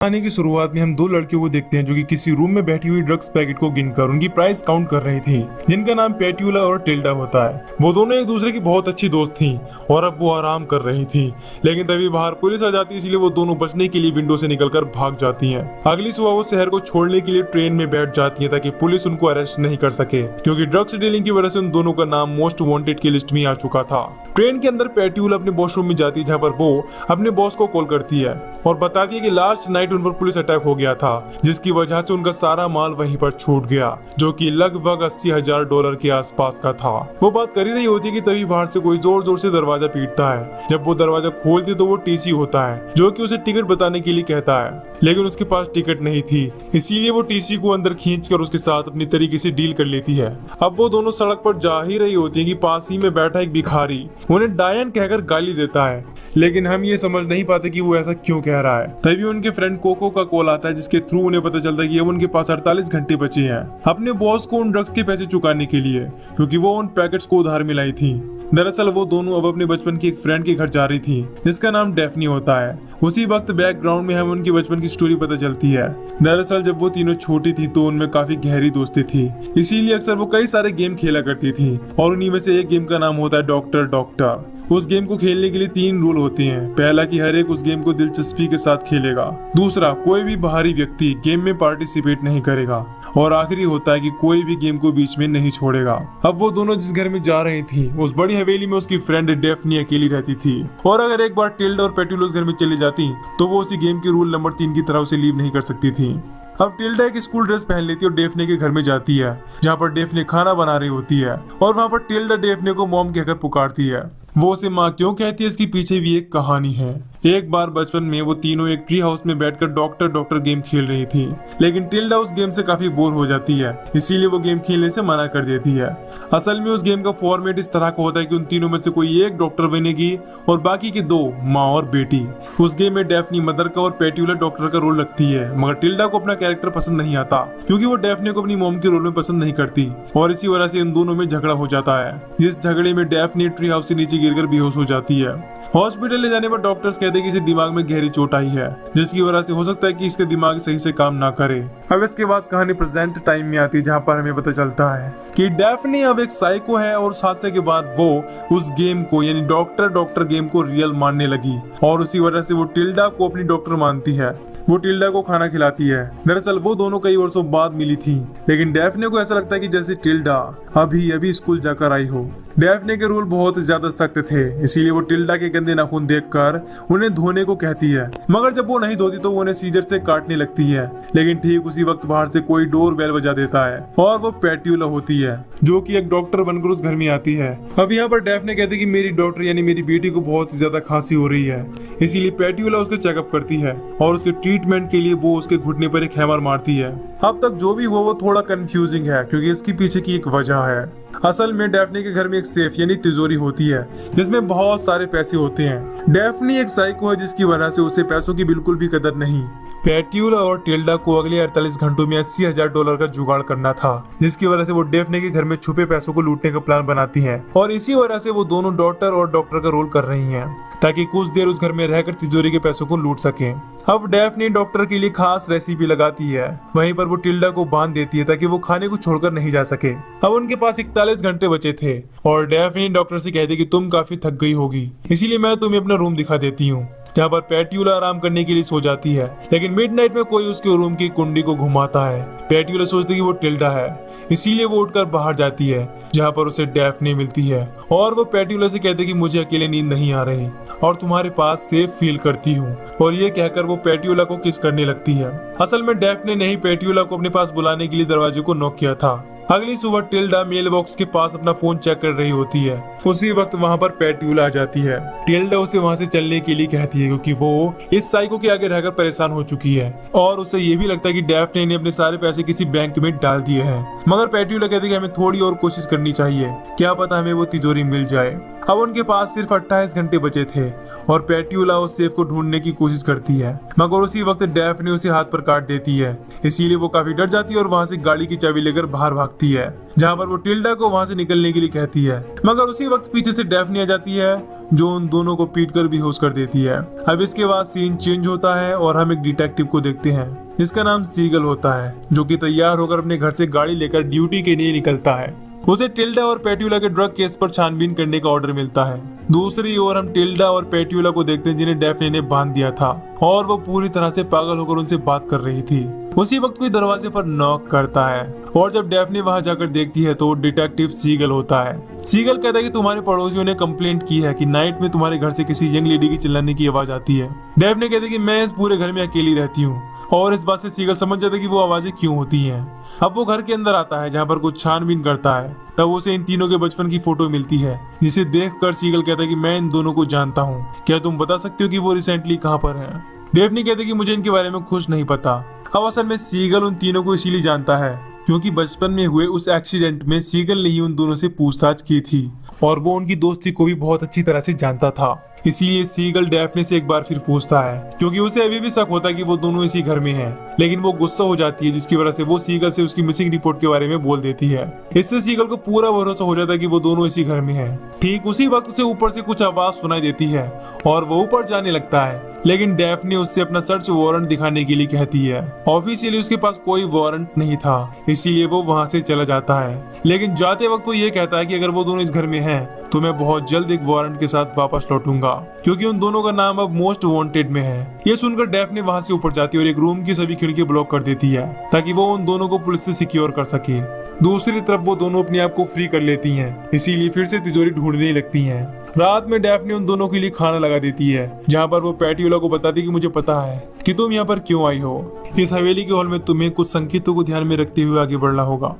कहानी की शुरुआत में हम दो लड़कियों को देखते हैं जो कि किसी रूम में बैठी हुई ड्रग्स पैकेट को गिनकर उनकी प्राइस काउंट कर रही थी, जिनका नाम पेट्यूला और टिल्डा होता है। वो दोनों एक दूसरे की बहुत अच्छी दोस्त थीं और अब वो आराम कर रही थी, लेकिन तभी बाहर पुलिस आ जाती है, इसलिए वो दोनों बचने के लिए विंडो से निकलकर भाग जाती हैं। अगली सुबह वो शहर को छोड़ने के लिए ट्रेन में बैठ जाती है ताकि पुलिस उनको अरेस्ट नहीं कर सके, क्योंकि ड्रग्स डीलिंग की वजह से उन दोनों का नाम मोस्ट वांटेड की लिस्ट में आ चुका था। ट्रेन के अंदर पेट्यूला अपने वॉशरूम में जाती है, जहाँ पर वो अपने बॉस को कॉल करती है और बताती है कि लास्ट नाइट उन पर पुलिस अटैक हो गया था, जिसकी वजह से उनका सारा माल वहीं पर छूट गया, जो कि लगभग $80,000 के आसपास का था। वो बात कर ही रही होती है कि तभी बाहर से कोई जोर जोर से दरवाजा पीटता है। जब वो दरवाजा खोलती तो वो टीसी होता है, जो कि उसे टिकट बताने के लिए कहता है, लेकिन उसके पास टिकट नहीं थी, इसीलिए वो टीसी को अंदर खींचकर उसके साथ अपनी तरीके से डील कर लेती है। अब वो दोनों सड़क पर जा ही रही होती है कि पास ही में बैठा एक भिखारी उन्हें डायन कहकर गाली देता है, लेकिन हम ये समझ नहीं पाते कि वो ऐसा क्यों कह रहा है। तभी उनके फ्रेंड कोको का कॉल आता है, जिसके थ्रू उन्हें पता चलता है कि अब उनके पास 48 घंटे बचे हैं अपने बॉस को उन ड्रग्स के पैसे चुकाने के लिए, क्योंकि वो उन पैकेट्स को उधार में लाई थी। दरअसल वो दोनों अब अपने बचपन की एक फ्रेंड के घर जा रही थी, जिसका नाम डेफनी होता है। उसी वक्त बैकग्राउंड में हमें उनकी बचपन की स्टोरी पता चलती है। दरअसल जब वो तीनों छोटी थी तो उनमें काफी गहरी दोस्ती थी, इसीलिए अक्सर वो कई सारे गेम खेला करती थी, और उन्हीं में से एक गेम का नाम होता है डॉक्टर डॉक्टर। उस गेम को खेलने के लिए 3 रूल होते हैं। पहला कि हर एक उस गेम को दिलचस्पी के साथ खेलेगा, दूसरा कोई भी बाहरी व्यक्ति गेम में पार्टिसिपेट नहीं करेगा, और आखिरी होता है कि कोई भी गेम को बीच में नहीं छोड़ेगा। अब वो दोनों जिस घर में जा रही थी उस बड़ी हवेली में उसकी फ्रेंड डेफनी अकेली रहती थी, और अगर एक बार टिल्डा और पेट्यूला उस घर में चली जाती तो वो उसी गेम के रूल नंबर 3 की तरह उसे लीव नहीं कर सकती थी। अब टिल्डा एक स्कूल ड्रेस पहन लेती है और डेफने के घर में जाती है, जहाँ पर डेफने खाना बना रही होती है, और वहाँ पर टिल्डा डेफने को मॉम कहकर पुकारती है। वो उसे माँ क्यों कहती है इसके पीछे भी एक कहानी है। एक बार बचपन में वो तीनों एक ट्री हाउस में बैठकर डॉक्टर डॉक्टर गेम खेल रही थी, लेकिन टिल्डा उस गेम से काफी बोर हो जाती है, इसीलिए वो गेम खेलने से मना कर देती है। असल में उस गेम का फॉर्मेट इस तरह का होता है कि उन तीनों में से कोई एक डॉक्टर बनेगी और बाकी के 2 माँ और बेटी। उस गेम में डेफनी मदर का और पेट्यूला डॉक्टर का रोल लगती है, मगर टिल्डा को अपना कैरेक्टर पसंद नहीं आता, क्योंकि वो डेफनी को अपनी मॉम के रोल में पसंद नहीं करती, और इसी वजह से इन दोनों में झगड़ा हो जाता है, जिस झगड़े में डेफनी ट्री हाउस से नीचे गिरकर बेहोश हो जाती है। हॉस्पिटल ले जाने पर डॉक्टर्स कहते हैं कि इसे दिमाग में गहरी चोट आई है, जिसकी वजह से हो सकता है कि इसके दिमाग सही से काम ना करे। अब इसके बाद कहानी प्रेजेंट टाइम में आती है, जहाँ पर हमें पता चलता है कि डेफनी अब एक साइको है, और उस हादसे के बाद वो उस गेम को यानी डॉक्टर डॉक्टर गेम को रियल मानने लगी, और उसी वजह से वो टिल्डा को अपनी डॉक्टर मानती है। वो टिल्डा को खाना खिलाती है। दरअसल वो दोनों कई वर्षों बाद मिली थी, लेकिन डेफने को ऐसा लगता है कि जैसे टिल्डा अभी अभी स्कूल जाकर आई हो। डेफने के रूल बहुत ज्यादा सख्त थे, इसीलिए वो टिल्डा के गंदे नाखून देखकर उन्हें धोने को कहती है, मगर जब वो नहीं धोती तो वो उन्हें सीजर से काटने लगती है। लेकिन ठीक उसी वक्त बाहर से कोई डोर बेल बजा देता है, और वो पेट्यूला होती है, जो कि एक डॉक्टर बनकर उस घर में आती है। अब यहाँ पर डेफने कहती है कि मेरी डॉक्टर यानी मेरी बेटी को बहुत ज्यादा खांसी हो रही है, इसीलिए पेट्यूला उसका चेकअप करती है, और उसके ट्रीटमेंट के लिए वो उसके घुटने पर एक हैमर मारती है। अब तक जो भी हुआ वो थोड़ा कंफ्यूजिंग है, क्योंकि इसके पीछे की एक वजह है। असल में डेफनी के घर में एक सेफ यानी तिजोरी होती है, जिसमें बहुत सारे पैसे होते हैं। डेफनी एक साइको है, जिसकी वजह से उसे पैसों की बिल्कुल भी कदर नहीं। पेट्यूला और टिल्डा को अगले 48 घंटों में $80,000 का जुगाड़ करना था, जिसकी वजह से वो डेफने के घर में छुपे पैसों को लूटने का प्लान बनाती हैं, और इसी वजह से वो दोनों डॉक्टर और डॉक्टर का रोल कर रही हैं, ताकि कुछ देर उस घर में रहकर तिजोरी के पैसों को लूट सकें। अब डेफनी डॉक्टर के लिए खास रेसिपी लगाती है, वहीं पर वो टिल्डा को बांध देती है ताकि वो खाने को छोड़कर नहीं जा सके। अब उनके पास 41 घंटे बचे थे, और डेफनी डॉक्टर से कहती कि तुम काफी थक गई होगी, इसीलिए मैं तुम्हें अपना रूम दिखा देती हूँ, जहाँ पर पेट्यूला आराम करने के लिए सो जाती है। लेकिन मिडनाइट में कोई उसके रूम की कुंडी को घुमाता है। पेट्यूला सोचती है कि वो टिल्डा है, इसीलिए वो उठकर बाहर जाती है, जहाँ पर उसे डेफनी मिलती है, और वो पेट्यूला से कहते कि मुझे अकेले नींद नहीं आ रही और तुम्हारे पास सेफ फील करती हूँ, और ये कहकर वो पेट्यूला को किस करने लगती है। असल में डेफने ने ही पेट्यूला को अपने पास बुलाने के लिए दरवाजे को नॉक किया था। अगली सुबह टिल्डा मेल बॉक्स के पास अपना फोन चेक कर रही होती है, उसी वक्त वहाँ पर पेट्यूला आ जाती है। टिल्डा उसे वहाँ से चलने के लिए कहती है, क्योंकि वो इस साइको के आगे रहकर परेशान हो चुकी है, और उसे ये भी लगता है कि डेफने ने अपने सारे पैसे किसी बैंक में डाल दिए हैं। मगर पेट्यूला कहती है कि हमें थोड़ी और कोशिश करनी चाहिए, क्या पता हमें वो तिजोरी मिल जाए। अब उनके पास सिर्फ 28 घंटे बचे थे और पेट्यूला उस सेफ को ढूंढने की कोशिश करती है, मगर उसी वक्त डैफ्ने उसे हाथ पर काट देती है। इसीलिए वो काफी डर जाती है और वहाँ से गाड़ी की चाबी लेकर बाहर भागती है, जहाँ पर वो टिल्डा को वहाँ से निकलने के लिए कहती है। मगर उसी वक्त पीछे से डैफ्ने आ जाती है जो उन दोनों को पीट कर बेहोश कर देती है। अब इसके बाद सीन चेंज होता है और हम एक डिटेक्टिव को देखते हैं। इसका नाम सीगल होता है, जो कि तैयार होकर अपने घर से गाड़ी लेकर ड्यूटी के लिए निकलता है। उसे टिल्डा और पेट्यूला के ड्रग केस पर छानबीन करने का ऑर्डर मिलता है। दूसरी ओर हम टिल्डा और पेट्यूला को देखते हैं जिन्हें डैफ्ने ने बांध दिया था और वो पूरी तरह से पागल होकर उनसे बात कर रही थी। उसी वक्त कोई दरवाजे पर नॉक करता है और जब डैफ्ने वहां जाकर देखती है तो डिटेक्टिव सीगल होता है। सीगल कहता है कि तुम्हारे पड़ोसियों ने कंप्लेंट की है कि नाइट में तुम्हारे घर से किसी यंग लेडी की चिल्लाने की आवाज आती है। डैफ्ने कहती है कि मैं इस पूरे घर में अकेली रहती हूँ और इस बात से सीगल समझ जाता है कि वो आवाजें क्यों होती हैं। अब वो घर के अंदर आता है जहाँ पर कुछ छानबीन करता है, तब उसे इन तीनों के बचपन की फोटो मिलती है, जिसे देखकर सीगल कहता है कि मैं इन दोनों को जानता हूँ, क्या तुम बता सकते हो कि वो रिसेंटली कहाँ पर हैं? डैफ्ने कहते कि मुझे इनके बारे में कुछ नहीं पता। अब असल में सीगल उन तीनों को इसीलिए जानता है क्योंकि बचपन में हुए उस एक्सीडेंट में सीगल ने ही उन दोनों से पूछताछ की थी और वो उनकी दोस्ती को भी बहुत अच्छी तरह से जानता था। इसीलिए सीगल डैफ्ने से एक बार फिर पूछता है क्योंकि उसे अभी भी शक होता है कि वो दोनों इसी घर में हैं। लेकिन वो गुस्सा हो जाती है जिसकी वजह से वो सीगल से उसकी मिसिंग रिपोर्ट के बारे में बोल देती है। इससे सीगल को पूरा भरोसा हो जाता है कि वो दोनों इसी घर में हैं। ठीक उसी वक्त उसे ऊपर से कुछ आवाज सुनाई देती है और वो ऊपर जाने लगता है, लेकिन डैफ्ने उससे अपना सर्च वारंट दिखाने के लिए कहती है। ऑफिशियली उसके पास कोई वारंट नहीं था, इसीलिए वो वहाँ से चला जाता है। लेकिन जाते वक्त वो ये कहता है कि अगर वो दोनों इस घर में हैं तो मैं बहुत जल्द एक वारंट के साथ वापस लौटूंगा, क्योंकि उन दोनों का नाम अब मोस्ट वांटेड में है। ये सुनकर डैफ्ने वहाँ से ऊपर जाती है और एक रूम की सभी खिड़की ब्लॉक कर देती है ताकि वो उन दोनों को पुलिस से सिक्योर कर सके। दूसरी तरफ वो दोनों अपने आप को फ्री कर लेती हैं, इसीलिए फिर से तिजोरी ढूंढने लगती हैं। रात में डैफ्ने उन दोनों के लिए खाना लगा देती है, जहाँ पर वो पेट्यूला को बताती कि मुझे पता है कि तुम यहाँ पर क्यों आई हो। इस हवेली के हॉल में तुम्हें कुछ संकेतों को ध्यान में रखते हुए आगे बढ़ना होगा।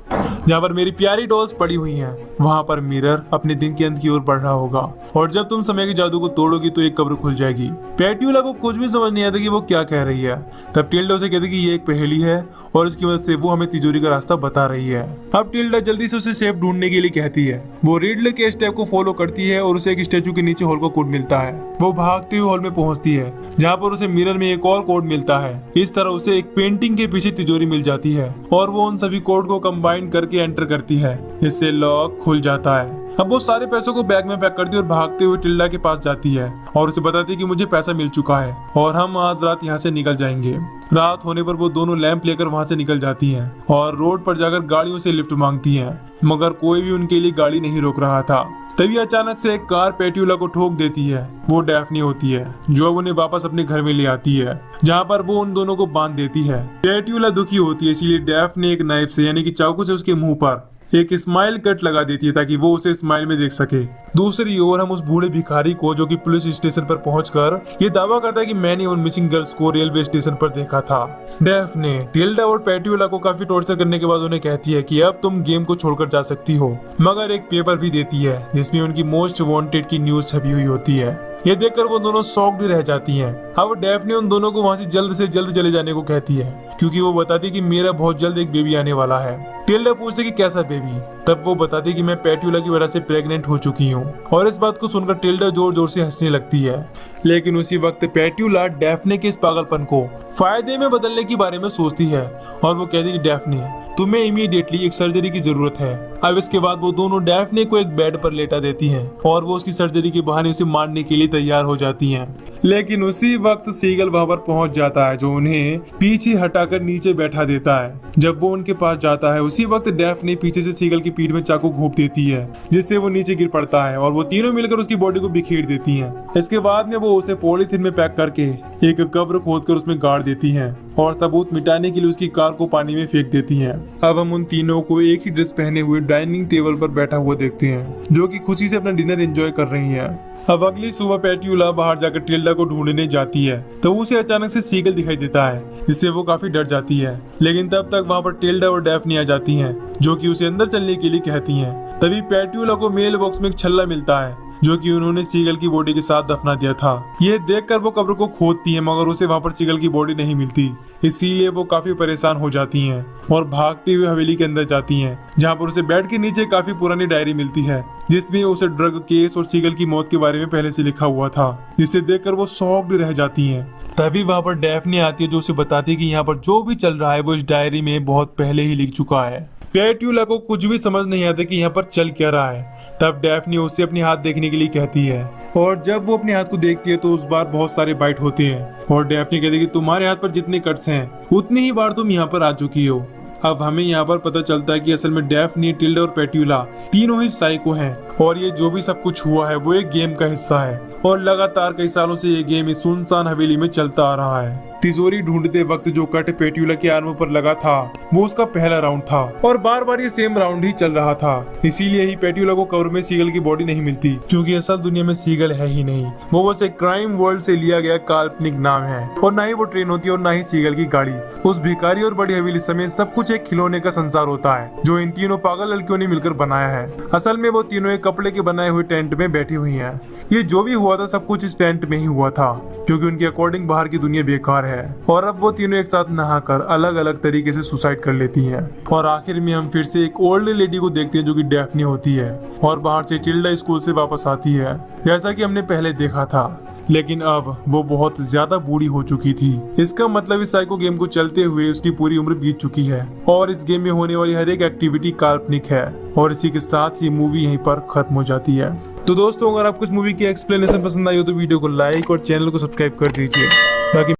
जहाँ पर मेरी प्यारी डॉल्स पड़ी हुई हैं, वहाँ पर मिरर अपने दिन के अंत की ओर बढ़ रहा होगा और जब तुम समय के जादू को तोड़ोगी तो एक कब्र खुल जाएगी। पेट्यूला को कुछ भी समझ नहीं आता कि वो क्या कह रही है। तब टिल्डा उसे कहती कि ये एक पहेली है और इसकी मदद से वो हमें तिजोरी का रास्ता बता रही है। अब टिल्डा जल्दी से उसे सेफ ढूंढने के लिए कहती है। वो रिडले के स्टेप को फॉलो करती है और उसे एक स्टैचू के नीचे हॉल का कोड मिलता है। वो भागते हुए हॉल में पहुंचती है, जहाँ पर उसे मिरर में एक और कोड मिलता है। इस तरह उसे एक पेंटिंग के पीछे तिजोरी मिल जाती है और वो उन सभी कोड को कंबाइन करके एंटर करती है। इससे लॉक खुल जाता है। अब वो सारे पैसों को बैग में पैक करती है और भागते हुए टिल्डा के पास जाती है और उसे बताती है कि मुझे पैसा मिल चुका है और हम आज रात यहाँ से निकल जाएंगे। रात होने पर वो दोनों लैंप लेकर वहाँ से निकल जाती हैं और रोड पर जाकर गाड़ियों से लिफ्ट मांगती हैं, मगर कोई भी उनके लिए गाड़ी नहीं रोक रहा था। तभी अचानक से एक कार पेट्यूला को ठोक देती है। वो डैफ्ने होती है जो अब उन्हें वापस अपने घर में ले आती है, जहाँ पर वो उन दोनों को बांध देती है। पेट्यूला दुखी होती है, इसीलिए डैफ्ने एक नाइफ से यानी कि चाकू से उसके मुंह पर एक स्माइल कट लगा देती है ताकि वो उसे स्माइल में देख सके। दूसरी ओर हम उस बूढ़े भिखारी को, जो कि पुलिस स्टेशन पर पहुंचकर ये दावा करता है कि मैंने उन मिसिंग गर्ल्स को रेलवे स्टेशन पर देखा था। डैफ्ने टिल्डा और पेट्यूला को काफी टॉर्चर करने के बाद उन्हें कहती है कि अब तुम गेम को छोड़कर जा सकती हो, मगर एक पेपर भी देती है जिसमें उनकी मोस्ट वांटेड की न्यूज छपी हुई होती है। ये देखकर वो दोनों शॉक्ड रह जाती हैं। अब डैफ्ने उन दोनों को वहाँ से जल्द चले जाने को कहती है, क्योंकि वो बताती है कि मेरा बहुत जल्द एक बेबी आने वाला है। टिल्डा पूछते कि कैसा बेबी? तब वो बताती कि मैं पेट्यूला की वजह से प्रेग्नेंट हो चुकी हूँ और इस बात को सुनकर टिल्डा जोर जोर से हंसने लगती है। लेकिन उसी वक्त पेट्यूला डैफ्ने के इस पागलपन को फायदे में बदलने के बारे में सोचती है और वो कहती है कि डैफ्ने, तुम्हें इमीडिएटली एक सर्जरी की जरूरत है। अब इसके बाद वो दोनों डैफ्ने को एक बेड पर लेटा देती हैं और वो उसकी सर्जरी के बहाने उसे मारने के लिए तैयार हो जाती हैं। लेकिन उसी वक्त सीगल वहां पर पहुंच जाता है, जो उन्हें पीछे हटाकर नीचे बैठा देता है। जब वो उनके पास जाता है उसी वक्त डैफ्ने पीछे से सीगल की पीठ में चाकू घोंप देती है, जिससे वो नीचे गिर पड़ता है और वो तीनों मिलकर उसकी बॉडी को बिखेर देती हैं। इसके बाद में वो उसे पॉलीथीन में पैक करके एक कब्र खोदकर उसमें गाड़ देती हैं और सबूत मिटाने के लिए उसकी कार को पानी में फेंक देती हैं। अब हम उन तीनों को एक ही ड्रेस पहने हुए डाइनिंग टेबल पर बैठा हुआ देखते हैं, जो कि खुशी से अपना डिनर एंजॉय कर रही हैं। अब अगली सुबह पेट्यूला बाहर जाकर टिल्डा को ढूंढने जाती है तो उसे अचानक से सीगल दिखाई देता है, जिससे वो काफी डर जाती है। लेकिन तब तक वहाँ पर टिल्डा और डैफ्ने आ जाती हैं, जो कि उसे अंदर चलने के लिए कहती हैं। तभी पेट्यूला को मेल बॉक्स में एक छल्ला मिलता है, जो कि उन्होंने सीगल की बॉडी के साथ दफना दिया था। यह देखकर वो कब्र को खोदती है, मगर उसे वहाँ पर सीगल की बॉडी नहीं मिलती। इसीलिए वो काफी परेशान हो जाती हैं और भागते हुए हवेली के अंदर जाती हैं, जहाँ पर उसे बेड के नीचे काफी पुरानी डायरी मिलती है जिसमें उसे ड्रग केस और सीगल की मौत के बारे में पहले से लिखा हुआ था, जिसे देखकर वो शॉक्ड रह जाती हैं। तभी वहाँ पर डैफ्नी आती है जो उसे बताती है कि यहाँ पर जो भी चल रहा है वो इस डायरी में बहुत पहले ही लिख चुका है। पेट्यूला को कुछ भी समझ नहीं आता कि यहाँ पर चल क्या रहा है। तब डैफ्नी उससे अपने हाथ देखने के लिए कहती है और जब वो अपने हाथ को देखती है तो उस बार बहुत सारे बाइट होते हैं और डैफ्नी कहती है कि तुम्हारे हाथ पर जितने कट्स हैं उतनी ही बार तुम यहाँ पर आ चुकी हो। अब हमें यहाँ पर पता चलता है कि असल में डैफ्नी, टिल्डा और पेट्यूला तीनों ही साइको हैं और ये जो भी सब कुछ हुआ है वो एक गेम का हिस्सा है और लगातार कई सालों से ये गेम इस सुनसान हवेली में चलता आ रहा है। तिजोरी ढूंढते वक्त जो कट पेट्यूला के आर्म पर लगा था वो उसका पहला राउंड था और बार बार ये सेम राउंड ही चल रहा था। इसीलिए ही पेट्यूला को कवर में सीगल की बॉडी नहीं मिलती, क्योंकि असल दुनिया में सीगल है ही नहीं। वो बस एक क्राइम वर्ल्ड से लिया गया काल्पनिक नाम है और ना ही वो ट्रेन होती है और ना ही सीगल की गाड़ी। उस भिखारी और बड़ी हवेली समेत सब कुछ एक खिलौने का संसार होता है जो इन तीनों पागल लड़कियों ने मिलकर बनाया है। असल में वो तीनों एक कपड़े के बनाए हुए टेंट में बैठी हुई है। ये जो भी हुआ था सब कुछ इस टेंट में ही हुआ था, क्योंकि उनके अकॉर्डिंग बाहर की दुनिया बेकार है और अब वो तीनों एक साथ नहाकर अलग अलग तरीके से सुसाइड कर लेती हैं। और आखिर में हम फिर से एक ओल्ड लेडी को देखते हैं जो कि डैफ्नी होती है और बाहर से टिल्डा स्कूल से वापस आती है जैसा कि हमने पहले देखा था, लेकिन अब वो बहुत ज्यादा बूढ़ी हो चुकी थी। इसका मतलब इस साइको गेम को चलते हुए उसकी पूरी उम्र बीत चुकी है और इस गेम में होने वाली हर एक एक्टिविटी काल्पनिक है और इसी के साथ ये मूवी यहीं पर खत्म हो जाती है। तो दोस्तों, अगर आपको इस मूवी की एक्सप्लेनेशन पसंद आई हो तो वीडियो को लाइक और चैनल को सब्सक्राइब कर दीजिए ताकि